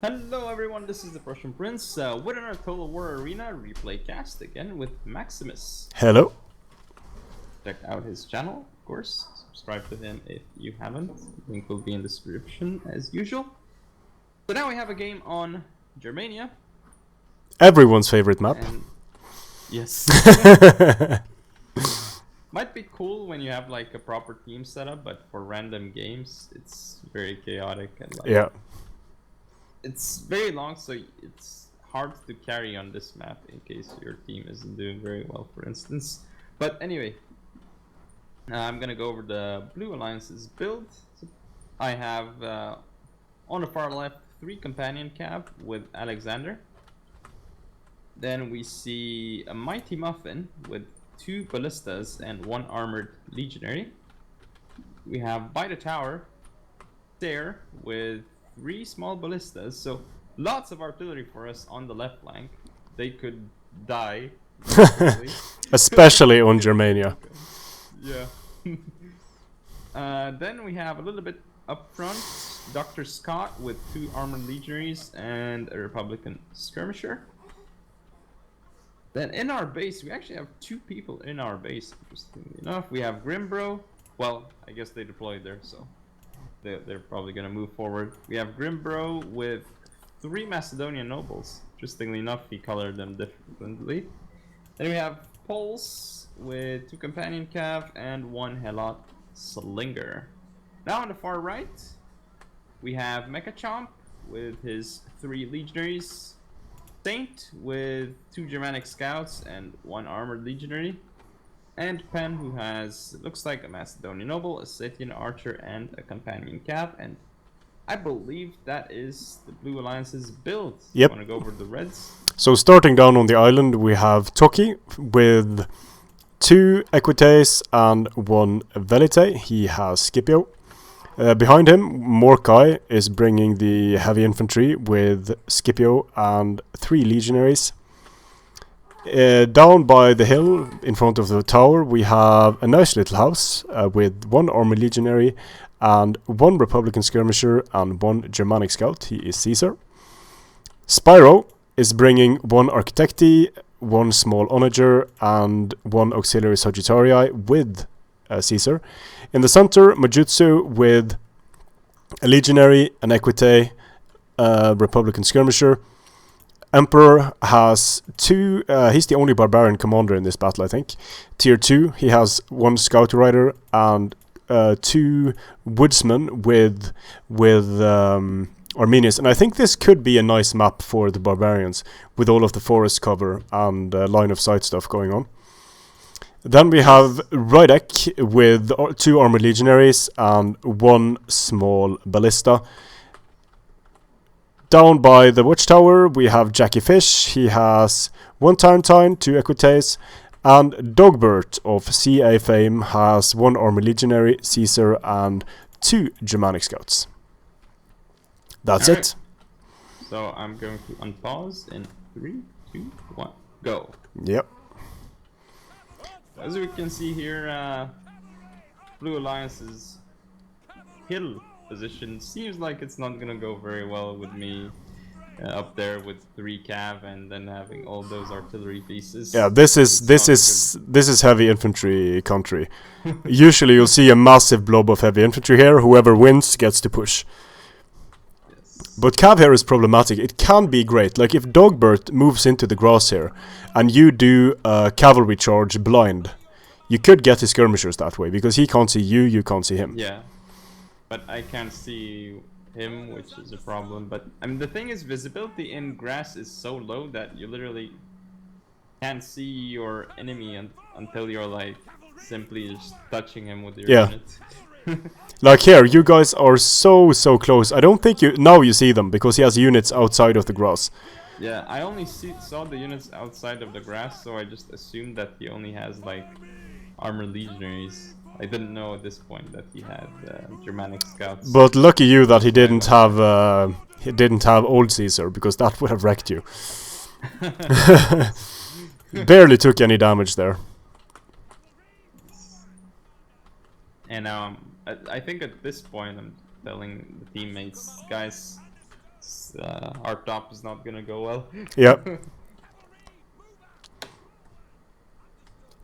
Hello everyone, this is the Prussian Prince with another Total War Arena replay cast again with Maximus. Hello. Check out his channel, of course. Subscribe to him if you haven't. Link will be in the description as usual. So now we have a game on Germania. Everyone's favorite map. And yes. Might be cool when you have like a proper team setup, but for random games it's very chaotic and like Yeah. it's very long, so it's hard to carry on this map in case your team isn't doing very well, for instance. But anyway, I'm gonna go over the Blue Alliance's build. So I have on the far left 3 companion cav with Alexander. Then we see a Mighty Muffin with 2 ballistas and 1 armored legionary. We have by the tower there with 3 small ballistas, so lots of artillery for us on the left flank. They could die Especially on Germania. Yeah. Then we have a little bit up front Dr. Scott with 2 armored legionaries and a Republican skirmisher. Then in our base we actually have 2 people in our base, interestingly enough. We have Grimbro. Well, I guess they deployed there, so they're probably gonna move forward. We have Grimbro with 3 Macedonian nobles. Interestingly enough, he colored them differently. Then we have Poles with 2 companion cav and 1 Helot slinger. Now on the far right, we have Mecha Chomp with his 3 legionaries, Saint with 2 Germanic scouts and 1 armored legionary, and Pen, who has, looks like a Macedonian noble, a Scythian archer, and a companion cav. And I believe that is the Blue Alliance's build. Yep. Want to go over the reds? So starting down on the island, we have Toki with 2 Equites and 1 Velite. He has Scipio. Behind him, Morkai is bringing the heavy infantry with Scipio and 3 legionaries. Down by the hill in front of the tower, we have a nice little house with 1 armored legionary and 1 Republican skirmisher and 1 Germanic scout. He is Caesar. Spyro is bringing 1 architecti, 1 small onager, and 1 auxiliary sagittarii with Caesar. In the center, Majutsu with a legionary, an equite, a Republican skirmisher. Emperor has 2, he's the only barbarian commander in this battle, I think. Tier 2, he has 1 scout rider and 2 woodsmen with Armenius. And I think this could be a nice map for the barbarians with all of the forest cover and line of sight stuff going on. Then we have Rydek with 2 armored legionaries and 1 small ballista. Down by the watchtower, we have Jackie Fish. He has 1 Tarentine, 2 Equites, and Dogbert of CA fame has 1 armored legionary, Caesar, and 2 Germanic scouts. That's All right. it. So I'm going to unpause in 3, 2, 1, go. Yep. As we can see here, Blue Alliance's hill position seems like it's not gonna go very well with me up there with 3 cav and then having all those artillery pieces. Yeah, this is heavy infantry country. Usually you'll see a massive blob of heavy infantry here. Whoever wins gets to push. Yes. But cav here is problematic. It can be great. Like if Dogbert moves into the grass here and you do a cavalry charge blind, you could get his skirmishers that way because he can't see you, you can't see him. Yeah. But I can't see him, which is a problem. But I mean, the thing is, visibility in grass is so low that you literally can't see your enemy until you're like simply just touching him with your unit. Like here, you guys are so close. I don't think now you see them because he has units outside of the grass. Yeah, I only saw the units outside of the grass, so I just assumed that he only has like armored legionaries. I didn't know at this point that he had Germanic scouts. But lucky you that he didn't have old Caesar, because that would have wrecked you. Barely took any damage there. And I think at this point I'm telling the teammates, guys, Our top is not gonna go well. Yep.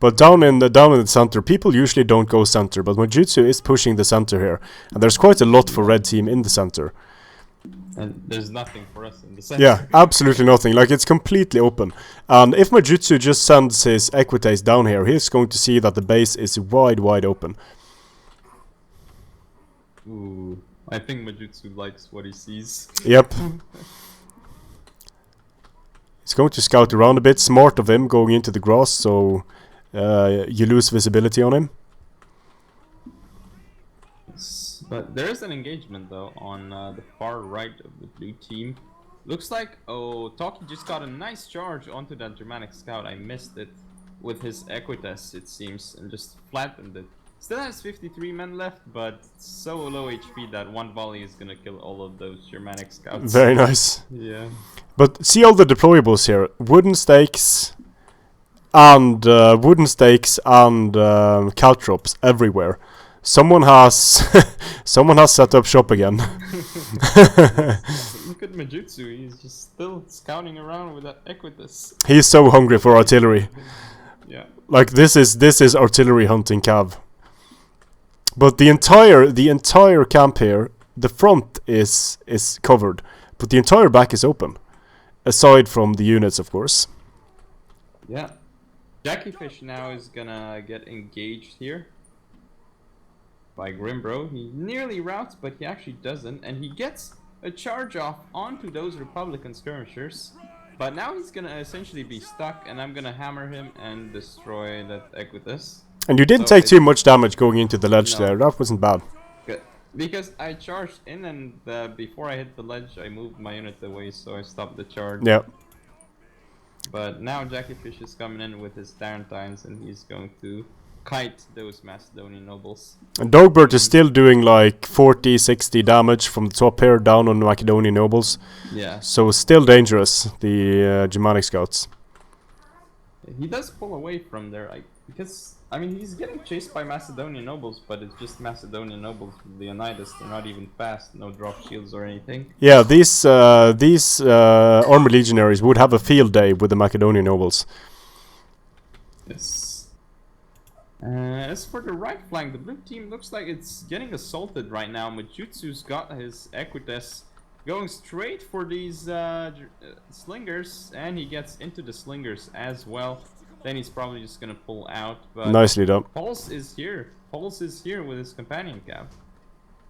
But down in the center, people usually don't go center, but Mojutsu is pushing the center here, and there's quite a lot for red team in the center. And there's nothing for us in the center. Yeah, absolutely nothing. Like, it's completely open. And if Mojutsu just sends his Equites down here, he's going to see that the base is wide open. Ooh, I think Mojutsu likes what he sees. Yep. He's going to scout around a bit. Smart of him going into the grass, so you lose visibility on him. But there is an engagement though on the far right of the blue team. Looks like Toki just got a nice charge onto that Germanic scout. I missed it with his Equites, it seems, and just flattened it. Still has 53 men left, but so low HP that one volley is gonna kill all of those Germanic scouts. Very nice. Yeah. But see all the deployables here. Wooden stakes and caltrops everywhere. Someone has set up shop again. Look at Mojutsu, he's just still scouting around with that Equites. He's so hungry for artillery. Yeah. Like, this is artillery hunting cav. But the entire camp here, the front is covered, but the entire back is open. Aside from the units, of course. Yeah. Jackiefish now is gonna get engaged here by Grimbro. He nearly routes, but he actually doesn't, and he gets a charge off onto those Republican skirmishers. But now he's gonna essentially be stuck, and I'm gonna hammer him and destroy that Equites. And you didn't take too much damage going into the ledge there. That wasn't bad. Good. Because I charged in, and before I hit the ledge, I moved my unit away, so I stopped the charge. Yeah. But now Jackiefish is coming in with his Tarentines, and he's going to kite those Macedonian nobles. And Dogbert is still doing like 40, 60 damage from the top here down on the Macedonian nobles. Yeah. So still dangerous, the Germanic scouts. He does pull away from there, because, I mean, he's getting chased by Macedonian nobles, but it's just Macedonian nobles with Leonidas. They're not even fast, no drop shields or anything. Yeah, these armor legionaries would have a field day with the Macedonian nobles. Yes. As for the right flank, the blue team looks like it's getting assaulted right now. Mojutsu's got his Equites going straight for these slingers, and he gets into the slingers as well. Then he's probably just gonna pull out. But nicely done. Pulse is here. Pulse is here with his companion cap.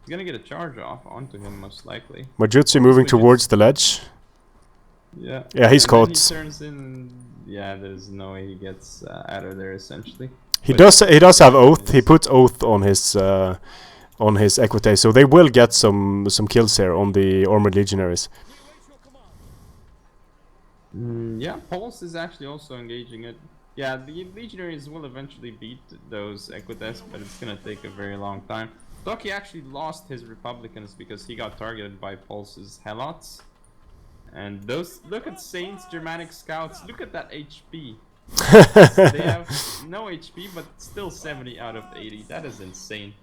He's gonna get a charge off onto him most likely. Mojutsu moving towards the ledge. Yeah. Yeah, he's caught. He turns in. Yeah, there's no way he gets out of there essentially. He does have oath. He puts oath on his Equites, so they will get some kills here on the armored legionaries. Yeah, Pulse is actually also engaging it. Yeah, the legionaries will eventually beat those Equites, but it's gonna take a very long time. Toki actually lost his Republicans because he got targeted by Pulse's Helots. And those, look at Saints Germanic scouts, look at that HP. They have no HP, but still 70 out of 80. That is insane.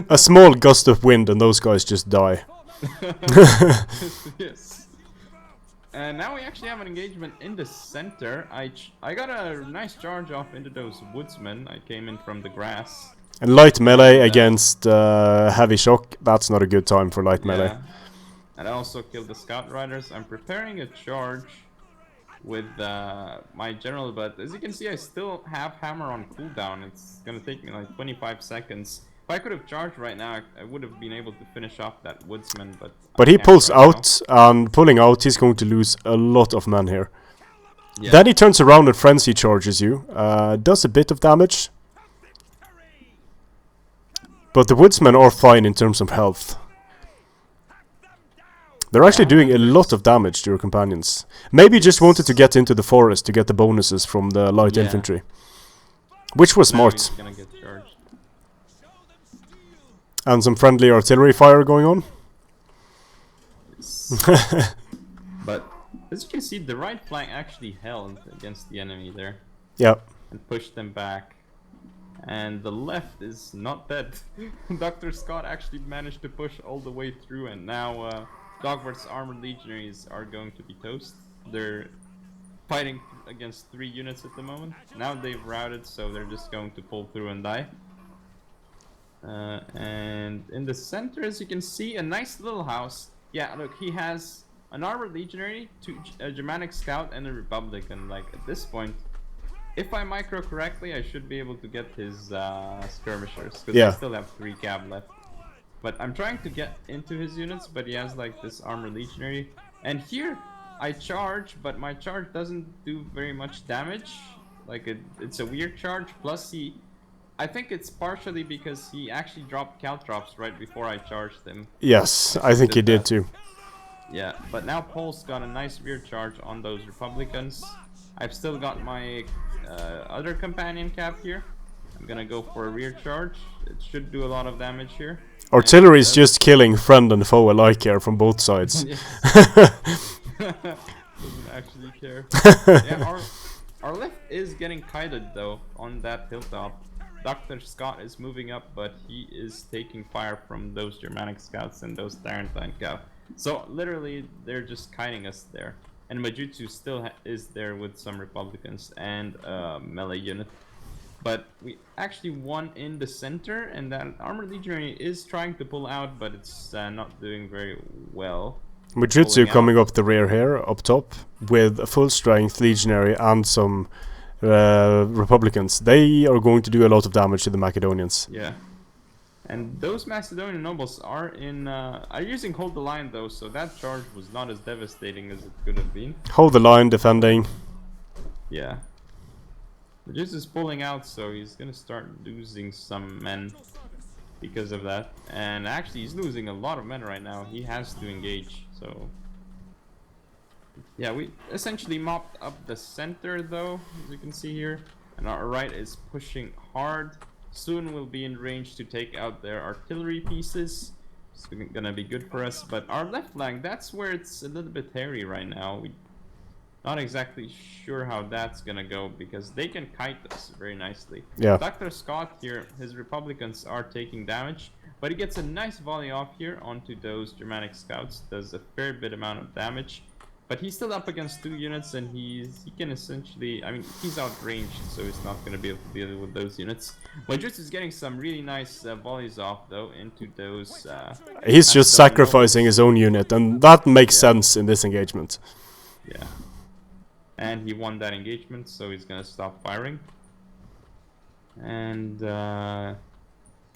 A small gust of wind and those guys just die. Yes. And now we actually have an engagement in the center. I got a nice charge off into those woodsmen. I came in from the grass. And light melee against heavy shock, that's not a good time for light melee. And I also killed the scout riders. I'm preparing a charge with my general, but as you can see, I still have hammer on cooldown. It's gonna take me like 25 seconds. If I could have charged right now, I would have been able to finish off that woodsman, but he pulls out, and pulling out, he's going to lose a lot of men here. Yeah. Then he turns around and frenzy charges you. Does a bit of damage. But the woodsmen are fine in terms of health. They're actually doing a lot of damage to your companions. Maybe just wanted to get into the forest to get the bonuses from the light infantry. Which was smart. And some friendly artillery fire going on. Yes. But as you can see, the right flank actually held against the enemy there. Yep. And pushed them back. And the left is not dead. Dr. Scott actually managed to push all the way through, and now Dogwart's armored legionaries are going to be toast. They're fighting against 3 units at the moment. Now they've routed, so they're just going to pull through and die. And in the center, as you can see, a nice little house. Yeah, look, he has an armored legionary, a Germanic scout, and a Republican. Like, at this point, if I micro correctly, I should be able to get his skirmishers, because I still have 3 cab left. But I'm trying to get into his units, but he has like this armored legionary. And here, I charge, but my charge doesn't do very much damage. Like, it's a weird charge, plus I think it's partially because he actually dropped caltrops right before I charged him. Yes, I think he did too. Yeah, but now Paul's got a nice rear charge on those Republicans. I've still got my other companion cap here. I'm gonna go for a rear charge. It should do a lot of damage here. Artillery is just killing friend and foe alike here from both sides. Doesn't actually care. Yeah, our left is getting kited though on that hilltop. Dr. Scott is moving up, but he is taking fire from those Germanic scouts and those Tarentine cav. So literally, they're just kiting us there. And Majutsu still is there with some Republicans and melee unit. But we actually won in the center, and that armored legionary is trying to pull out, but it's not doing very well. Majutsu coming up the rear here, up top, with a full strength legionary and some Republicans. They are going to do a lot of damage to the Macedonians. Yeah. And those Macedonian nobles are using hold the line though, so that charge was not as devastating as it could have been. Hold the line, defending. Yeah. Majutsu is pulling out, so he's gonna start losing some men because of that. And actually, he's losing a lot of men right now. He has to engage, so... Yeah, we essentially mopped up the center, though, as you can see here. And our right is pushing hard. Soon we'll be in range to take out their artillery pieces. It's gonna be good for us. But our left flank, that's where it's a little bit hairy right now. We're not exactly sure how that's gonna go, because they can kite us very nicely. Yeah. Dr. Scott here, his Republicans are taking damage. But he gets a nice volley off here onto those Germanic scouts. Does a fair bit amount of damage. But he's still up against 2 units, and he can essentially... I mean, he's outranged, so he's not going to be able to deal with those units. Majutsu is getting some really nice volleys off, though, into those... he's just sacrificing his own unit, and that makes sense in this engagement. Yeah. And he won that engagement, so he's going to stop firing. And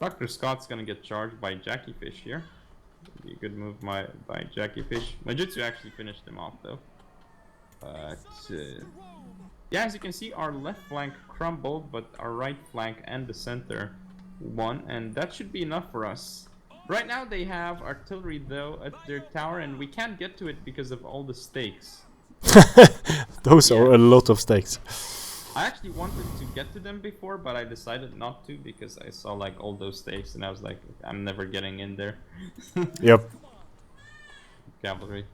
Dr. Scott's going to get charged by Jackie Fish here. Be a good move by Jackie Fish. Majutsu actually finished him off though. But yeah, as you can see, our left flank crumbled, but our right flank and the center won, and that should be enough for us. Right now they have artillery though at their tower, and we can't get to it because of all the stakes. Those are a lot of stakes. I actually wanted to get to them before, but I decided not to because I saw like all those stakes and I was like, I'm never getting in there. Yep. Cavalry.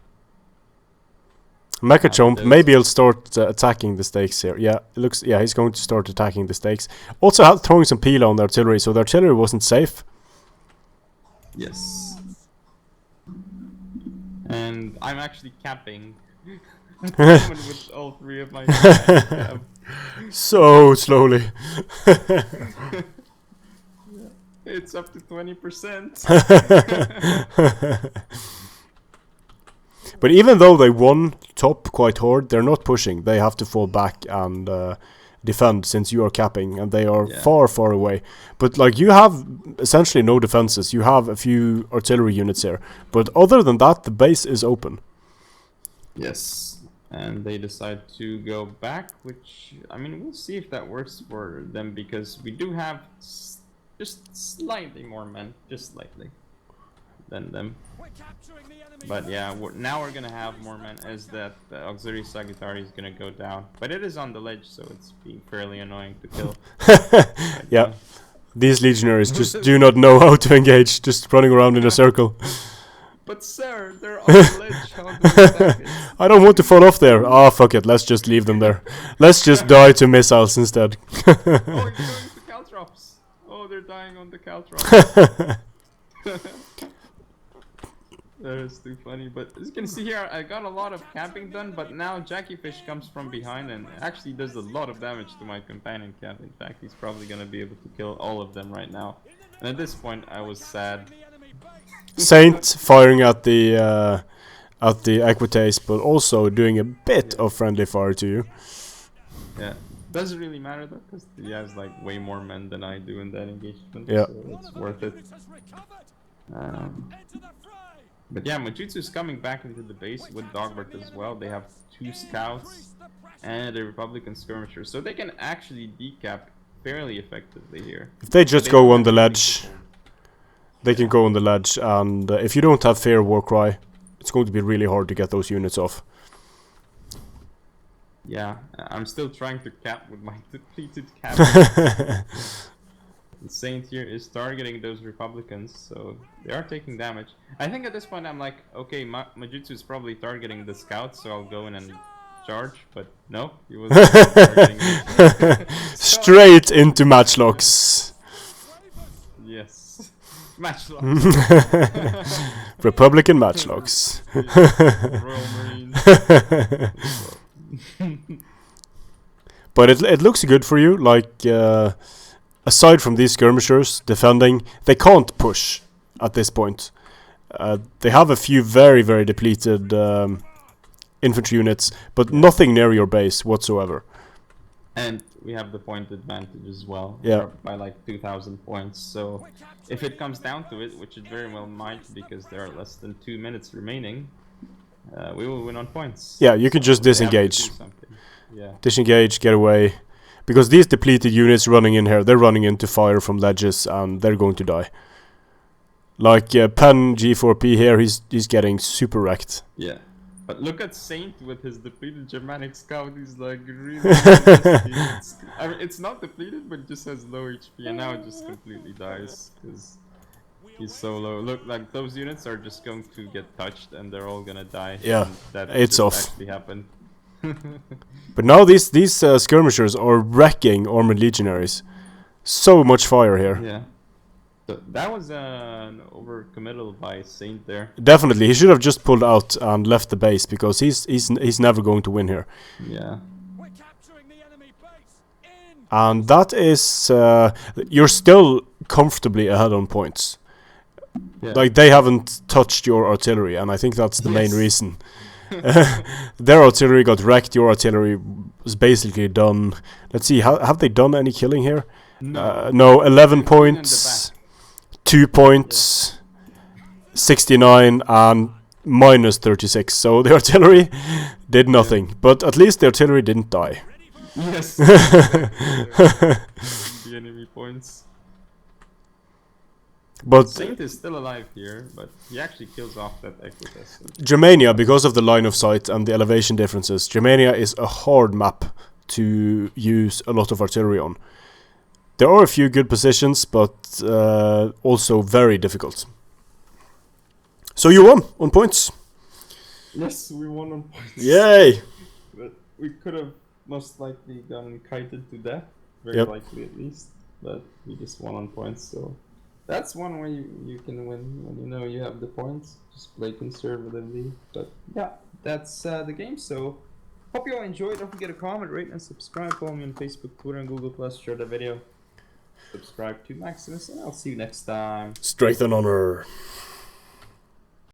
Mechachomp, maybe he'll start attacking the stakes here. Yeah, it looks. Yeah, he's going to start attacking the stakes. Also throwing some pila on the artillery, so the artillery wasn't safe. Yes. And I'm actually capping with all 3 of my so slowly. It's up to 20%. But even though they won top quite hard, they're not pushing. They have to fall back and defend, since you are capping, and they are far away. But like, you have essentially no defenses. You have a few artillery units here, but other than that, the base is open. Yes. And they decide to go back, which, I mean, we'll see if that works for them, because we do have just slightly more men, just slightly, than them. But yeah, now we're gonna have more men, as that auxiliary Sagittari is gonna go down. But it is on the ledge, so it's being fairly annoying to kill. Yeah, these legionaries just do not know how to engage, just running around in a circle. But sir, they're on the ledge. How do we attack it? I don't want to fall off there. Ah, fuck it. Let's just leave them there. Let's just die to missiles instead. Oh, you're going to caltrops. Oh, they're dying on the caltrops. That is too funny. But as you can see here, I got a lot of camping done, but now Jackyfish comes from behind and actually does a lot of damage to my companion cat. In fact, he's probably gonna be able to kill all of them right now. And at this point, I was sad. Saint firing at the Equites, but also doing a bit of friendly fire to you. Yeah, doesn't really matter though, because he has like way more men than I do in that engagement. Yeah. So it's worth it. But yeah, Majutsu's coming back into the base with Dogbert as well. They have 2 scouts and a Republican skirmisher, so they can actually decap fairly effectively here. If they just go on the ledge, they can go on the ledge, and if you don't have fair Warcry, it's going to be really hard to get those units off. Yeah, I'm still trying to cap with my depleted cap. The Saint here is targeting those Republicans, so they are taking damage. I think at this point I'm like, okay, Majutsu is probably targeting the scouts, so I'll go in and charge, but no, he was targeting me. Straight into matchlocks. Yes. Matchlocks. Republican matchlocks. Royal Marines. But it looks good for you, like aside from these skirmishers defending, they can't push at this point. They have a few very, very depleted infantry units, but nothing near your base whatsoever. And we have the point advantage as well. Yeah. We're up by like 2,000 points, so if it comes down to it, which it very well might because there are less than 2 minutes remaining, we will win on points. Yeah, you can just we have to disengage. do something. Yeah. Disengage, get away. Because these depleted units running in here, they're running into fire from ledges and they're going to die. Like Pen G4P here, he's getting super wrecked. Yeah. But look at Saint with his depleted Germanic scout, he's like really nasty. I mean, it's not depleted, but it just has low HP, and now it just completely dies, because he's so low. Look, like, those units are just going to get touched, and they're all gonna die. Yeah, and that it's just off. actually happened. But now these skirmishers are wrecking armored legionaries. So much fire here. Yeah. So that was an overcommittal by Saint there. Definitely, he should have just pulled out and left the base because he's never going to win here. Yeah. And that is you're still comfortably ahead on points. Yeah. Like they haven't touched your artillery, and I think that's the main Yes. reason. Their artillery got wrecked. Your artillery was basically done. Let's see, have they done any killing here? No, 11 points. 2 points, 69 and minus 36. So the artillery did nothing, but at least the artillery didn't die. Yes. The enemy points. But Saint is still alive here, but he actually kills off that Equites. Germania, because of the line of sight and the elevation differences, Germania is a hard map to use a lot of artillery on. There are a few good positions, but also very difficult. So you won on points. Yes, we won on points. Yay! But we could have most likely gotten kited to death, very Yep. likely at least. But we just won on points, so that's one way you can win when you know you have the points. Just play conservatively. But yeah, that's the game. So hope you all enjoyed. Don't forget to comment, rate, and subscribe. Follow me on Facebook, Twitter, and Google+. Share the video. Subscribe to Maximus, and I'll see you next time. Strength and honor.